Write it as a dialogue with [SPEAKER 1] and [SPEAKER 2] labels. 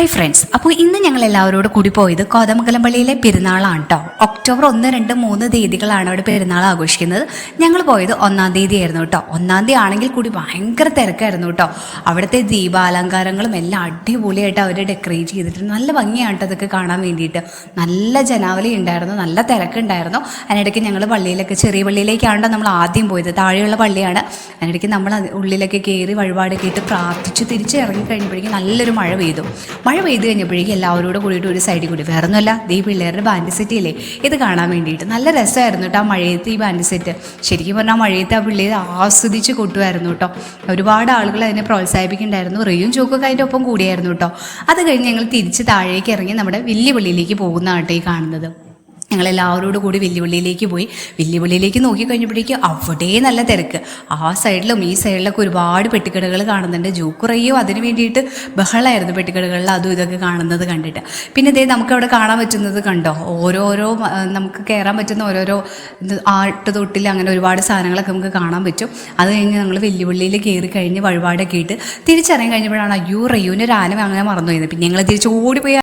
[SPEAKER 1] Hi friends, അപ്പോൾ ഇന്ന് ഞങ്ങൾ എല്ലാവരോടും കൂടി പോയത് കോതമംഗലം പള്ളിയിലെ പെരുന്നാളാണ് കേട്ടോ. ഒക്ടോബർ 1, 2, 3 തീയതികളാണ് അവിടെ പെരുന്നാൾ ആഘോഷിക്കുന്നത്. ഞങ്ങൾ പോയത് 1-ാം തീയതി ആയിരുന്നു കേട്ടോ. 1-ാം തീയതി ആണെങ്കിൽ കൂടി ഭയങ്കര തിരക്കായിരുന്നു കേട്ടോ. അവിടുത്തെ ദീപാലങ്കാരങ്ങളും എല്ലാം അടിപൊളിയായിട്ട് അവർ ഡെക്കറേറ്റ് ചെയ്തിട്ട് നല്ല ഭംഗിയാണ് കേട്ടോ അതൊക്കെ കാണാൻ വേണ്ടിയിട്ട്. നല്ല ജനാവലി ഉണ്ടായിരുന്നു, നല്ല തിരക്കുണ്ടായിരുന്നു. അതിനിടയ്ക്ക് ഞങ്ങൾ പള്ളിയിലൊക്കെ, ചെറിയ പള്ളിയിലേക്കാണല്ലോ നമ്മൾ ആദ്യം പോയത്, താഴെയുള്ള പള്ളിയാണ്. അതിനിടയ്ക്ക് നമ്മൾ ഉള്ളിലൊക്കെ കയറി വഴിപാടൊക്കെ ഇട്ട് പ്രാർത്ഥിച്ച് തിരിച്ച് ഇറങ്ങി കഴിഞ്ഞപ്പോഴേക്കും നല്ലൊരു മഴ പെയ്തു കഴിഞ്ഞപ്പോഴേക്കും എല്ലാവരോടും കൂടിയിട്ട് ഒരു സൈഡിൽ കൂടി, വേറെ ഒന്നുമല്ല, ഈ പിള്ളേരുടെ ബാൻഡ് സെറ്റ് ഇല്ലേ, ഇത് കാണാൻ വേണ്ടിയിട്ട് നല്ല രസമായിരുന്നു കേട്ടോ. ആ മഴയത്ത് ഈ ബാൻഡ് സെറ്റ് ശരിക്കും പറഞ്ഞാൽ മഴയത്ത് ആ പിള്ളേർ ആസ്വദിച്ച് കൊട്ടുമായിരുന്നു കേട്ടോ. ഒരുപാട് ആളുകൾ അതിനെ പ്രോത്സാഹിപ്പിക്കുന്നുണ്ടായിരുന്നു. റിയും ചോക്കൊക്കെ അതിൻ്റെ ഒപ്പം കൂടിയായിരുന്നു കേട്ടോ. അത് കഴിഞ്ഞ് ഞങ്ങൾ തിരിച്ച് താഴേക്ക് ഇറങ്ങി നമ്മുടെ വലിയ പള്ളിയിലേക്ക് പോകുന്നതാട്ടോ ഈ കാണുന്നത്. ഞങ്ങളെല്ലാവരോടും കൂടി വെല്ലുവിളിയിലേക്ക് പോയി. വെല്ലുവിളിയിലേക്ക് നോക്കിക്കഴിഞ്ഞപ്പോഴേക്കും അവിടെ നല്ല തിരക്ക്. ആ സൈഡിലും ഈ സൈഡിലൊക്കെ ഒരുപാട് പെട്ടിക്കടകൾ കാണുന്നുണ്ട്. ജോക്കുറയോ അതിന് വേണ്ടിയിട്ട് ബഹളമായിരുന്നു പെട്ടിക്കടകളിൽ അതും ഇതൊക്കെ കാണുന്നത് കണ്ടിട്ട്. പിന്നെ ഇതേ നമുക്കവിടെ കാണാൻ പറ്റുന്നത് കണ്ടോ, ഓരോരോ നമുക്ക് കയറാൻ പറ്റുന്ന ഓരോരോ ആട്ടുതൊട്ടിൽ അങ്ങനെ ഒരുപാട് സാധനങ്ങളൊക്കെ നമുക്ക് കാണാൻ പറ്റും. അത് കഴിഞ്ഞ് ഞങ്ങൾ വെല്ലുവിളിയിൽ കയറി കഴിഞ്ഞ് വഴിപാടൊക്കെ ഇട്ട് തിരിച്ചറിയാൻ കഴിഞ്ഞപ്പോഴാണ് അയ്യോ റയ്യൂൻ്റെ ഒരു ആന അങ്ങനെ മറന്നു പോയത്. പിന്നെ ഞങ്ങൾ തിരിച്ച് ഓടിപ്പോയി